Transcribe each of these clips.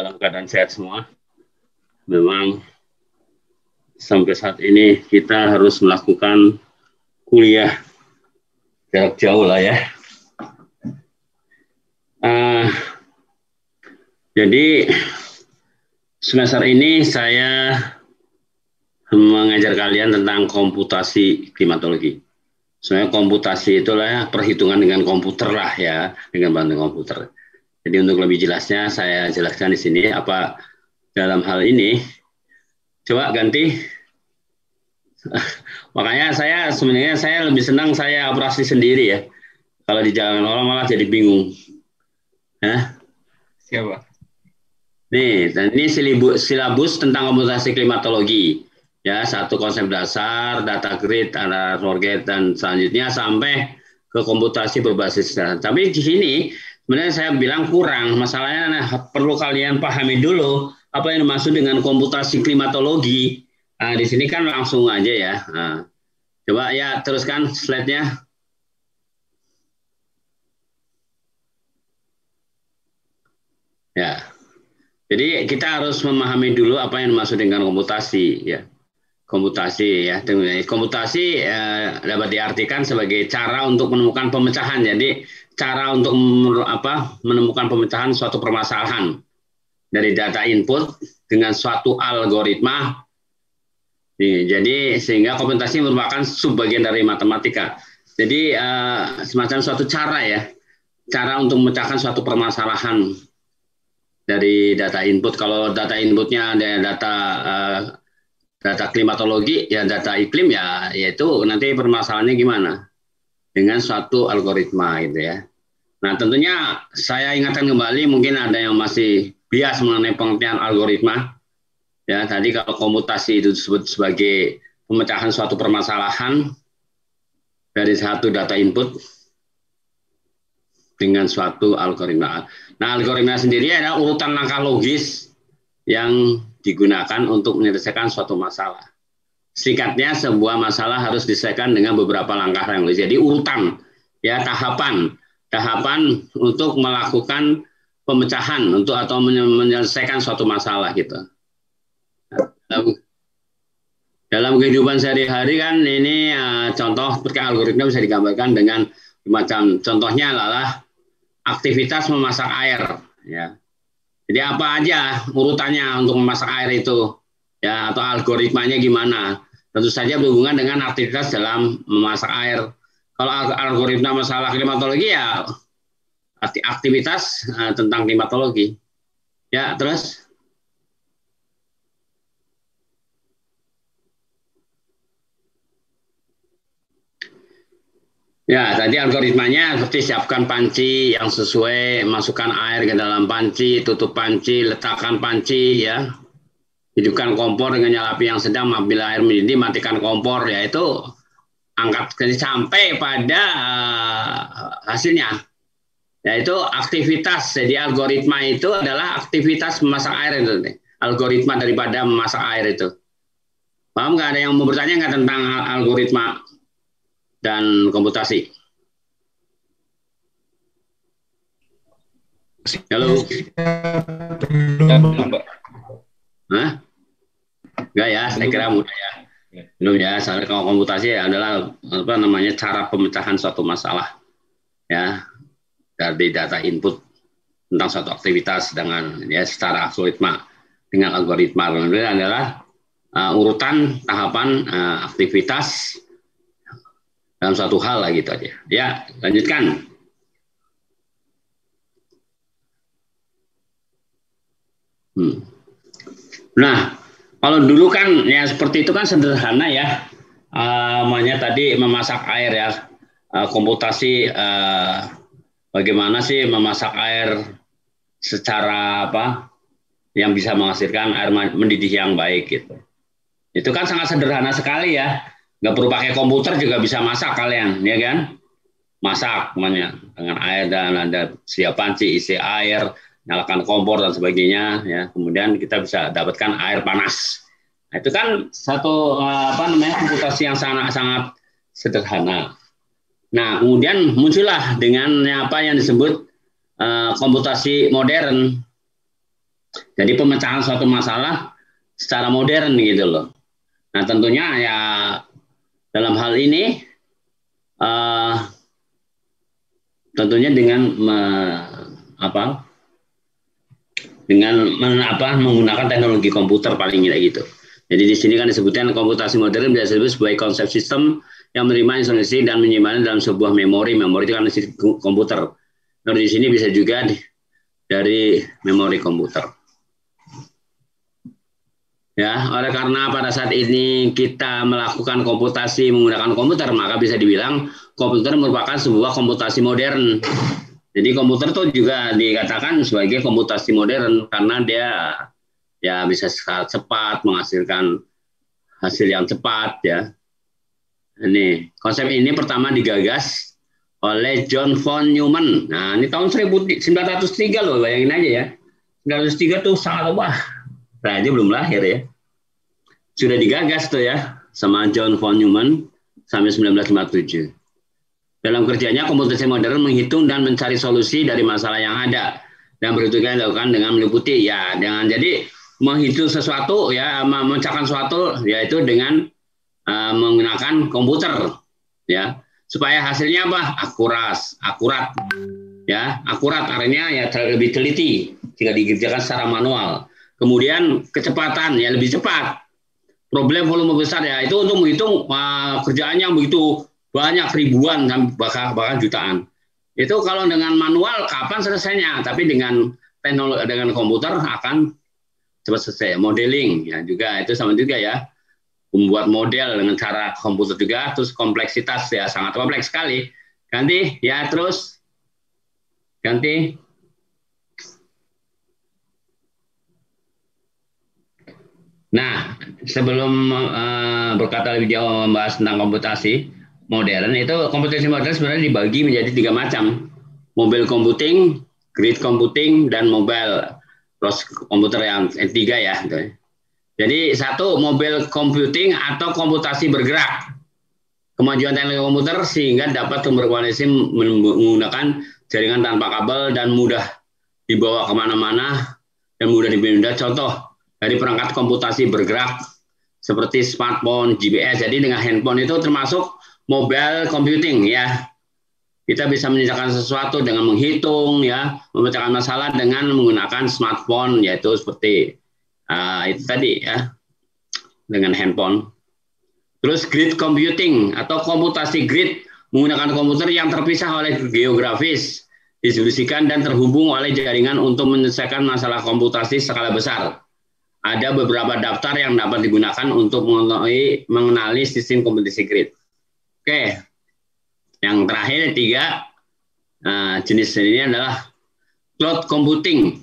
dalam keadaan sehat semua. Memang sampai saat ini kita harus melakukan kuliah jarak jauh lah ya. Jadi semester ini saya mengajar kalian tentang komputasi klimatologi. Sebenarnya komputasi itulah perhitungan dengan komputer lah ya, dengan bantu komputer. Jadi untuk lebih jelasnya saya jelaskan di sini apa dalam hal ini. Coba ganti. Makanya sebenarnya saya lebih senang saya operasi sendiri ya. Kalau di jalan orang malah jadi bingung. Hah? Siapa? Nih, dan ini silabus tentang komputasi klimatologi. Ya, satu konsep dasar, data grid, analysis forget, dan selanjutnya sampai ke komputasi berbasis data. Tapi di sini sebenarnya saya bilang kurang. Masalahnya perlu kalian pahami dulu apa yang dimaksud dengan komputasi klimatologi. Nah, di sini kan langsung aja ya. Nah, coba ya teruskan slide-nya. Ya. Jadi kita harus memahami dulu apa yang dimaksud dengan komputasi ya. Komputasi ya. Komputasi dapat diartikan sebagai cara untuk menemukan pemecahan. Jadi cara untuk menemukan pemecahan suatu permasalahan dari data input dengan suatu algoritma. Jadi sehingga komputasi merupakan subbagian dari matematika. Jadi semacam suatu cara ya. Cara untuk memecahkan suatu permasalahan dari data input. Kalau data inputnya ada data klimatologi, ya data iklim ya, yaitu nanti permasalahannya gimana dengan suatu algoritma gitu ya. Nah tentunya saya ingatkan kembali, mungkin ada yang masih bias mengenai pengertian algoritma. Ya tadi kalau komputasi itu disebut sebagai pemecahan suatu permasalahan dari satu data input dengan suatu algoritma. Nah, algoritma sendiri adalah urutan langkah logis yang digunakan untuk menyelesaikan suatu masalah. Singkatnya, sebuah masalah harus diselesaikan dengan beberapa langkah yang logis. Jadi urutan, ya tahapan untuk melakukan pemecahan atau menyelesaikan suatu masalah gitu. Dalam kehidupan sehari-hari kan ini contoh seperti algoritma bisa digambarkan dengan macam contohnya adalah aktivitas memasak air ya. Jadi apa aja urutannya untuk memasak air itu ya, atau algoritmanya gimana? Tentu saja berhubungan dengan aktivitas dalam memasak air. Kalau algoritma masalah klimatologi ya aktivitas tentang klimatologi. Ya, terus ya, tadi algoritmanya seperti siapkan panci yang sesuai, masukkan air ke dalam panci, tutup panci, letakkan panci, ya, hidupkan kompor dengan nyala api yang sedang, apabila air mendidih, matikan kompor, yaitu angkat sampai pada hasilnya, yaitu aktivitas. Jadi algoritma itu adalah aktivitas memasak air itu, algoritma daripada memasak air itu. Paham nggak? Ada yang mau bertanya nggak tentang algoritma dan komputasi? Halo. Hah? Enggak ya, saya kira mudah ya. Belum ya, soalnya kalau komputasi adalah apa namanya cara pemecahan suatu masalah ya dari data input tentang suatu aktivitas dengan ya secara algoritma dengan algoritma itu adalah urutan tahapan aktivitas dalam suatu hal lah gitu aja. Ya, lanjutkan. Nah, kalau dulu kan ya seperti itu kan sederhana ya. Namanya tadi memasak air ya. Komputasi bagaimana sih memasak air secara apa yang bisa menghasilkan air mendidih yang baik gitu. Itu kan sangat sederhana sekali ya. Nggak perlu pakai komputer juga bisa masak kalian, ya kan? Masak namanya dengan air dan ada siap panci isi air, nyalakan kompor dan sebagainya ya. Kemudian kita bisa dapatkan air panas. Nah, itu kan satu komputasi yang sangat sederhana. Nah, kemudian muncullah dengan apa yang disebut komputasi modern. Jadi pemecahan suatu masalah secara modern gitu loh. Nah tentunya ya dalam hal ini tentunya dengan apa dengan menggunakan teknologi komputer paling tidak gitu. Jadi di sini kan disebutkan komputasi modern bisa disebut sebagai konsep sistem yang menerima instruksi dan menyimpannya dalam sebuah memori. Memori itu kan komputer. Nah, di sini bisa juga dari memori komputer. Ya, oleh karena pada saat ini kita melakukan komputasi menggunakan komputer, maka bisa dibilang komputer merupakan sebuah komputasi modern. Jadi komputer itu juga dikatakan sebagai komputasi modern karena dia ya bisa sangat cepat menghasilkan hasil yang cepat ya. Ini konsep ini pertama digagas oleh John von Neumann. Nah, ini tahun 1903 loh, bayangin aja ya. 1903 tuh sangat wah. Nah, aja belum lahir ya. Sudah digagas tuh ya sama John von Neumann sampai 1957. Dalam kerjanya, komputasi modern menghitung dan mencari solusi dari masalah yang ada dan perhitungan dilakukan dengan meliputi ya dengan jadi menghitung sesuatu ya memecahkan sesuatu yaitu dengan menggunakan komputer ya supaya hasilnya apa akurat ya akurat artinya ya lebih teliti jika dikerjakan secara manual. Kemudian kecepatan ya lebih cepat. Problem volume besar ya itu untuk menghitung kerjaannya begitu banyak ribuan bahkan jutaan. Itu kalau dengan manual kapan selesainya, tapi dengan teknologi dengan komputer akan cepat selesai. Modeling ya juga itu sama juga ya. Membuat model dengan cara komputer juga, terus kompleksitas ya sangat kompleks sekali. Ganti ya terus ganti. Nah, sebelum berkata lebih jauh membahas tentang komputasi modern, itu komputasi modern sebenarnya dibagi menjadi 3 macam. Mobile computing, grid computing, dan mobile cross komputer yang tiga ya. Jadi satu, mobile computing atau komputasi bergerak. Kemajuan teknologi komputer sehingga dapat berkomunikasi menggunakan jaringan tanpa kabel dan mudah dibawa kemana-mana dan mudah dipindah. Contoh dari perangkat komputasi bergerak seperti smartphone, GPS. Jadi dengan handphone itu termasuk mobile computing ya. Kita bisa menyelesaikan sesuatu dengan menghitung ya, memecahkan masalah dengan menggunakan smartphone yaitu seperti itu tadi ya dengan handphone. Terus grid computing atau komputasi grid menggunakan komputer yang terpisah oleh geografis, distribusikan dan terhubung oleh jaringan untuk menyelesaikan masalah komputasi skala besar. Ada beberapa daftar yang dapat digunakan untuk mengenali sistem komputasi grid. Oke, yang terakhir tiga jenis ini adalah cloud computing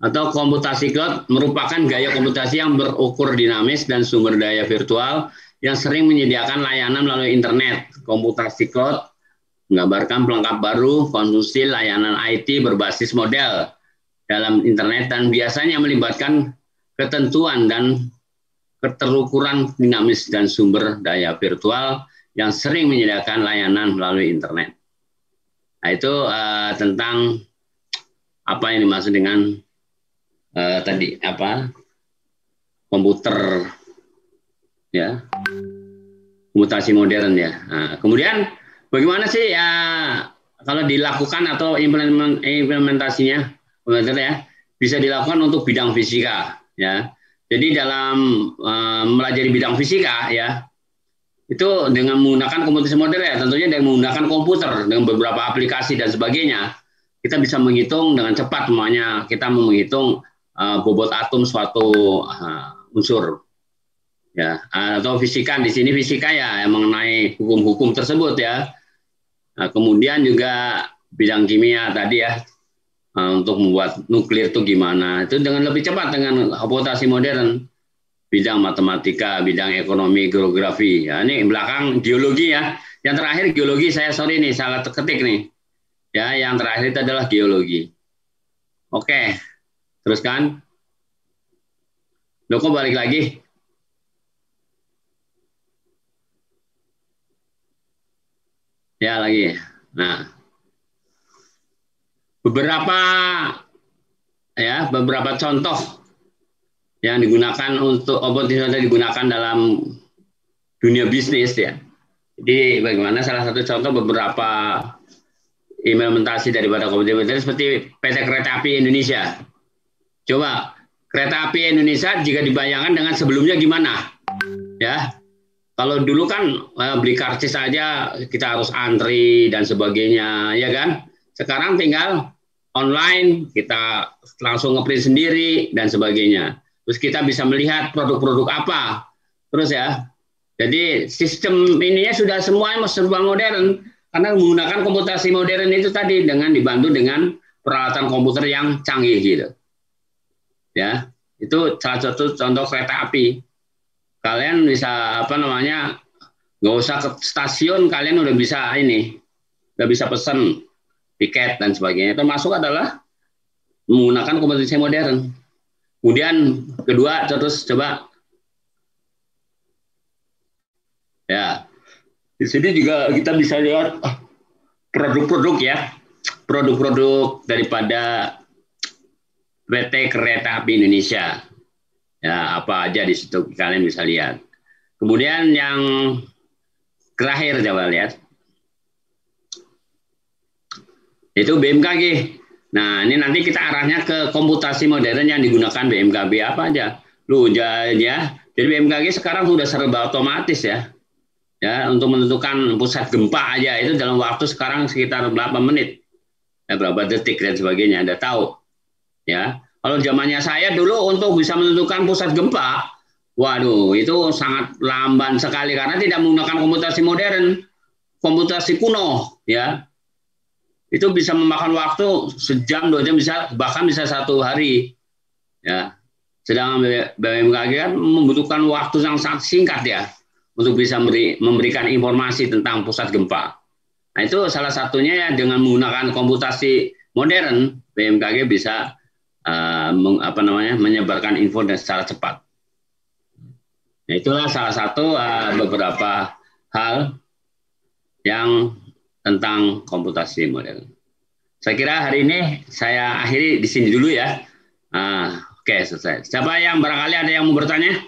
atau komputasi cloud merupakan gaya komputasi yang berukur dinamis dan sumber daya virtual yang sering menyediakan layanan melalui internet. Komputasi cloud menggambarkan pelengkap baru konsumsi layanan IT berbasis model dalam internet dan biasanya melibatkan ketentuan dan keterukuran dinamis dan sumber daya virtual yang sering menyediakan layanan melalui internet. Nah, itu tentang apa yang dimaksud dengan tadi komputer ya komputasi modern ya. Nah, kemudian bagaimana sih ya kalau dilakukan atau implementasinya ya bisa dilakukan untuk bidang fisika ya. Jadi dalam mempelajari bidang fisika ya itu dengan menggunakan komputasi modern ya tentunya dengan menggunakan komputer dengan beberapa aplikasi dan sebagainya kita bisa menghitung dengan cepat semuanya kita menghitung bobot atom suatu unsur ya atau fisika di sini fisika ya yang mengenai hukum-hukum tersebut ya. Nah, kemudian juga bidang kimia tadi ya untuk membuat nuklir itu gimana itu dengan lebih cepat dengan komputasi modern. Bidang matematika, bidang ekonomi, geografi. Ya, ini belakang geologi ya. Yang terakhir geologi saya sorry nih salah ketik nih. Ya, yang terakhir itu adalah geologi. Oke, teruskan. Loh, kok balik lagi? Ya lagi. Nah, beberapa ya beberapa contoh yang digunakan untuk oportunitas digunakan dalam dunia bisnis ya. Jadi bagaimana salah satu contoh beberapa implementasi daripada komputer seperti PT Kereta Api Indonesia. Coba kereta api Indonesia jika dibayangkan dengan sebelumnya gimana? Ya, kalau dulu kan beli karcis saja kita harus antri dan sebagainya, ya kan? Sekarang tinggal online, kita langsung ngeprint sendiri dan sebagainya. Terus kita bisa melihat produk-produk apa. Terus ya, jadi sistem ininya sudah semuanya serba modern karena menggunakan komputasi modern itu tadi dengan dibantu dengan peralatan komputer yang canggih gitu. Ya, itu salah satu contoh kereta api. Kalian bisa apa namanya? Nggak usah ke stasiun, kalian udah bisa udah bisa pesan tiket dan sebagainya. Termasuk adalah menggunakan komputasi modern. Kemudian kedua, terus coba ya di sini juga kita bisa lihat produk-produk ya, produk-produk daripada PT Kereta Api Indonesia. Ya, apa aja di situ kalian bisa lihat. Kemudian yang terakhir coba lihat. Itu BMKG. Nah, ini nanti kita arahnya ke komputasi modern yang digunakan BMKG apa aja. Ya. Jadi BMKG sekarang sudah serba otomatis ya. Ya, untuk menentukan pusat gempa aja itu dalam waktu sekarang sekitar berapa menit. Ya, berapa detik dan sebagainya, Anda tahu. Ya. Kalau zamannya saya dulu untuk bisa menentukan pusat gempa, waduh, itu sangat lamban sekali karena tidak menggunakan komputasi modern, komputasi kuno, ya. Itu bisa memakan waktu sejam, 2 jam, bahkan bisa 1 hari, ya. Sedangkan BMKG kan membutuhkan waktu yang sangat singkat ya untuk bisa memberikan informasi tentang pusat gempa. Nah itu salah satunya ya dengan menggunakan komputasi modern, BMKG bisa menyebarkan info dan secara cepat. Nah, itulah salah satu beberapa hal yang tentang komputasi modern. Saya kira hari ini saya akhiri di sini dulu ya. Oke, selesai. Siapa yang barangkali ada yang mau bertanya?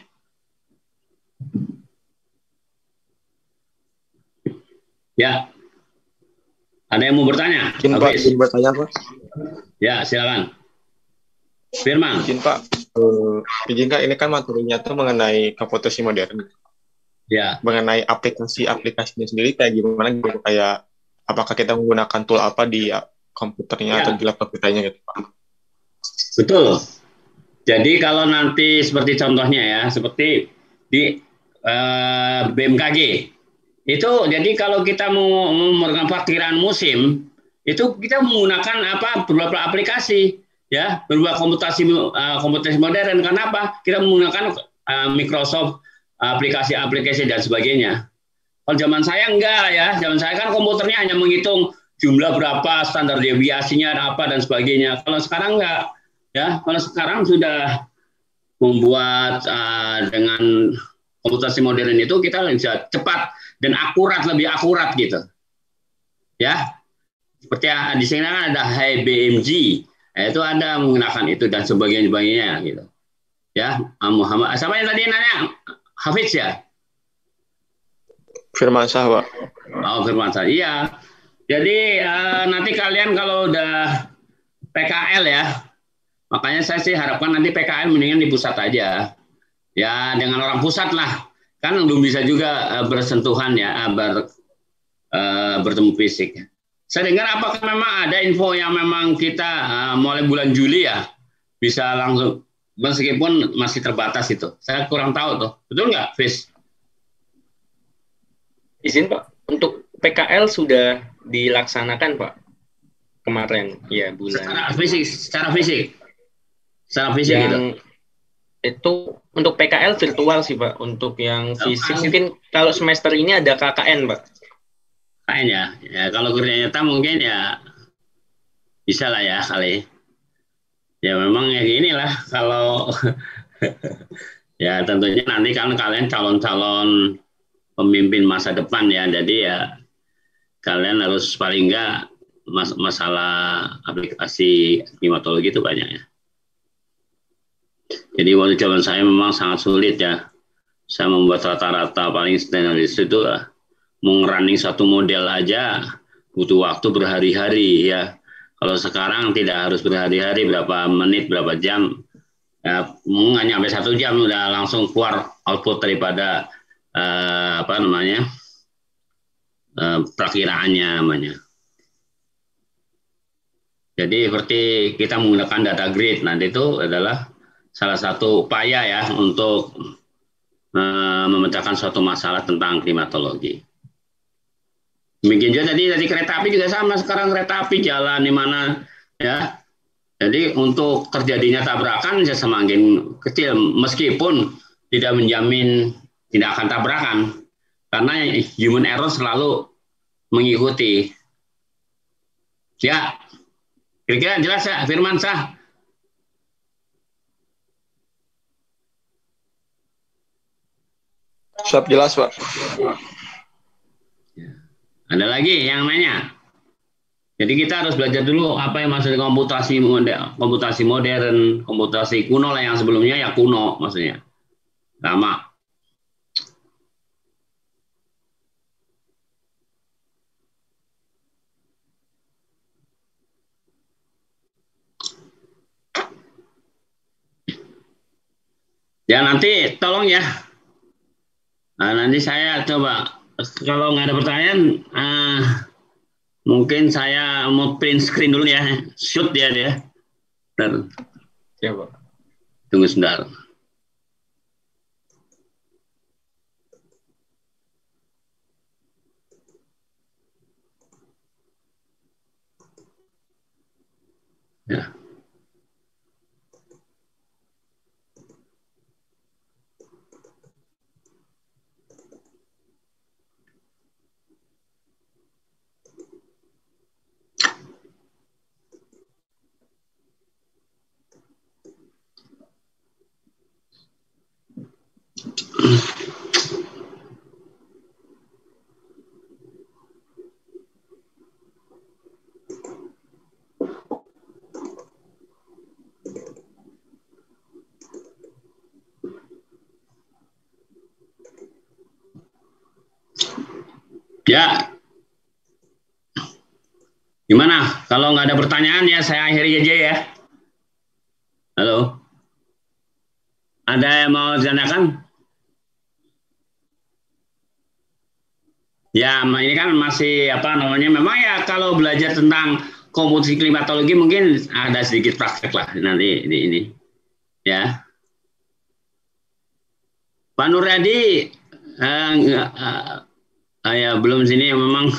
Ya, ada yang mau bertanya? Izin bertanya Pak. Ya, silakan. Firman. Izin Pak, izin Kak, ini kan materinya tuh mengenai komputasi modern. Ya. Mengenai aplikasinya sendiri kayak gimana gitu, kayak apakah kita menggunakan tool apa di komputernya atau di laptop kitanya gitu Pak. Betul. Jadi kalau nanti seperti contohnya ya, seperti di BMKG itu, jadi kalau kita mau melakukan perkiraan musim itu kita menggunakan beberapa aplikasi. Ya, berubah komputasi modern. Kenapa? Kita menggunakan Microsoft aplikasi dan sebagainya. Kalau zaman saya enggak ya, zaman saya kan komputernya hanya menghitung jumlah berapa, standar deviasinya apa dan sebagainya. Kalau sekarang enggak, ya. Kalau sekarang sudah membuat dengan komputasi modern itu kita bisa cepat dan lebih akurat gitu. Ya, seperti di sini kan ada HBMG. Itu ada menggunakan itu dan sebagainya gitu. Ya, Muhammad. Siapa yang tadi nanya? Hafiz ya? Firmansyah, Pak. Oh, Firmansyah. Iya. Jadi nanti kalian kalau udah PKL ya, makanya saya sih harapkan nanti PKL mendingan di pusat aja. Ya, dengan orang pusat lah. Kan belum bisa juga bersentuhan ya, bertemu fisik. Saya dengar apakah memang ada info yang memang kita mulai bulan Juli ya bisa langsung, meskipun masih terbatas itu. Saya kurang tahu tuh. Betul nggak, Fis? Izin Pak, untuk PKL sudah dilaksanakan Pak kemarin ya bulan. Secara fisik yang gitu. Itu untuk PKL virtual sih Pak. Untuk yang fisik mungkin kalau semester ini ada KKN Pak. Ya, kalau kerja nyata mungkin ya bisa lah ya kali. Ya memang ya inilah kalau ya tentunya nanti kan kalian calon-calon pemimpin masa depan ya, jadi ya kalian harus paling enggak masalah aplikasi klimatologi itu banyak ya. Jadi waktu zaman saya memang sangat sulit ya. Saya membuat rata-rata paling standaris itu mengerunning satu model aja butuh waktu berhari-hari ya. Kalau sekarang tidak harus berhari-hari, berapa menit, berapa jam, ya, nggak nyampe 1 jam udah langsung keluar output daripada perakiraannya namanya. Jadi seperti kita menggunakan data grid, nanti itu adalah salah satu upaya ya untuk memecahkan suatu masalah tentang klimatologi. Demikian juga tadi kereta api juga sama, sekarang kereta api jalan di mana ya. Jadi untuk terjadinya tabrakan ya semakin kecil, meskipun tidak menjamin tidak akan tabrakan, karena human error selalu mengikuti. Ya, kira-kira jelas ya, Firman Sah? Siap, jelas, Pak. Ada lagi yang nanya? Jadi kita harus belajar dulu apa yang maksudnya komputasi modern, komputasi kuno lah, yang sebelumnya ya kuno maksudnya. Lama. Ya nanti tolong ya. Nah, nanti saya coba, kalau nggak ada pertanyaan, mungkin saya mau print screen dulu ya, shoot dia. Bentar. Ya, Pak. Tunggu sebentar. Ya. Ya, gimana? Kalau nggak ada pertanyaan ya saya akhiri aja ya. Halo, ada yang mau ditanyakan? Ya, ini kan masih memang ya kalau belajar tentang komputasi klimatologi mungkin ada sedikit praktek lah nanti di ini. Ya, Pak Nuryadi, ya belum sini, memang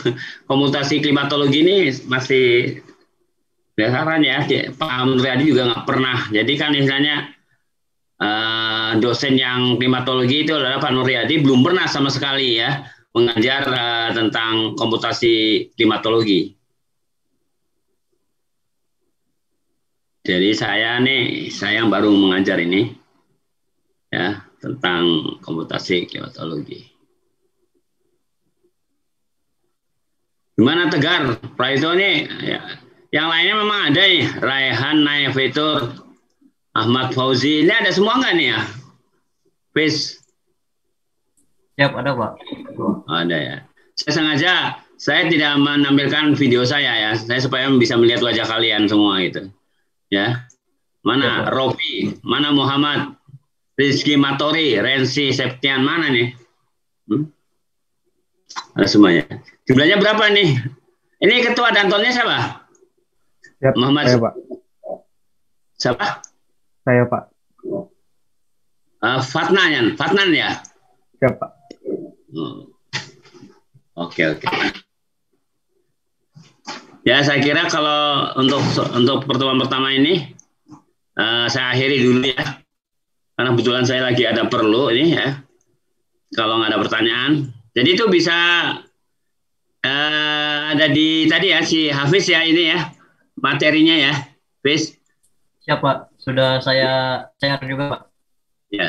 komputasi klimatologi ini masih dasaran ya. Pak Nuryadi juga nggak pernah. Jadi kan misalnya dosen yang klimatologi itu adalah Pak Nuryadi, belum pernah sama sekali ya mengajar tentang komputasi klimatologi. Jadi saya yang baru mengajar ini ya tentang komputasi klimatologi. Gimana Tegar? Praito ini ya, yang lainnya memang ada nih, Raihan, Naefitur, Ahmad Fauzi, ini ada semua nggak nih ya? Peace. Siap, ada Pak. Ada ya. Saya tidak menampilkan video saya ya, saya supaya bisa melihat wajah kalian semua gitu. Ya. Mana Rofi, mana Muhammad, Rizky Matori, Rensi Septian, mana nih? Ada semuanya. Jumlahnya berapa nih? Ini ketua Dantonnya siapa? Siap, Muhammad. saya, Pak. Siapa? Saya, Pak. Fatnan ya? Siap, Pak. Oke. Ya, saya kira kalau untuk pertemuan pertama ini saya akhiri dulu ya. Karena kebetulan saya lagi ada perlu ini ya. Kalau nggak ada pertanyaan. Jadi itu bisa ada di tadi ya si Hafiz ya ini ya materinya ya, Hafiz. Siap Pak, sudah saya share juga Pak. Ya,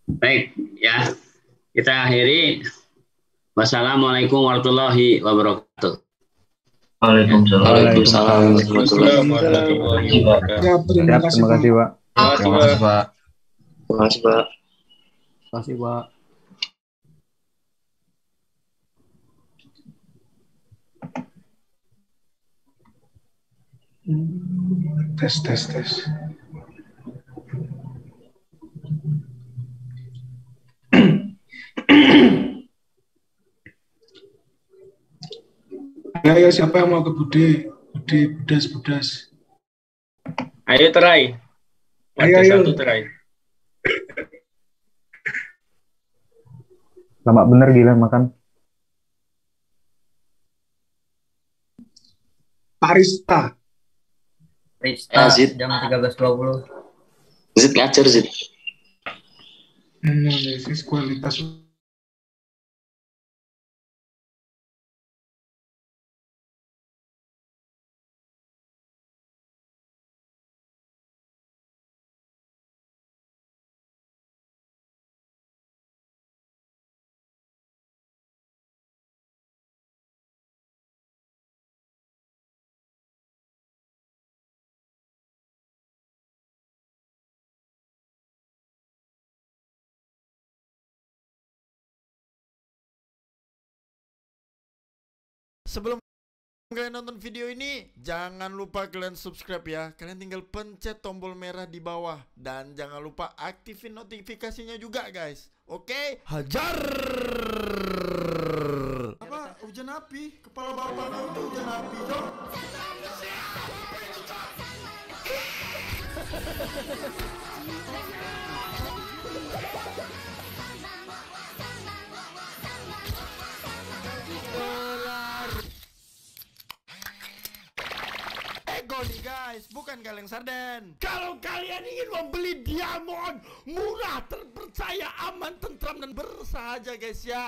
baik ya, kita akhiri. Wassalamualaikum warahmatullahi wabarakatuh. Waalaikumsalam. Waalaikumsalam warahmatullahi wabarakatuh. Terima kasih Pak. Terima kasih, Pak. Terima kasih, Pak. Terima kasih, Pak. Tes. Ayo, siapa yang mau ke Bude? Budas. Ayo try. Ayo. Satu try. Lama bener gila makan. Parista. Rista Zid. jam 13.20. Zid ngajar, Zid. Analisis kualitas. Sebelum kalian nonton video ini, jangan lupa kalian subscribe ya. Kalian tinggal pencet tombol merah di bawah. Dan jangan lupa aktifin notifikasinya juga guys. Oke? Hajar! Apa? Hujan api? Kepala bapak kau itu hujan api dong. Ego nih guys, bukan kaleng sarden. Kalau kalian ingin membeli diamond murah, terpercaya, aman, tentram, dan bersahaja guys ya,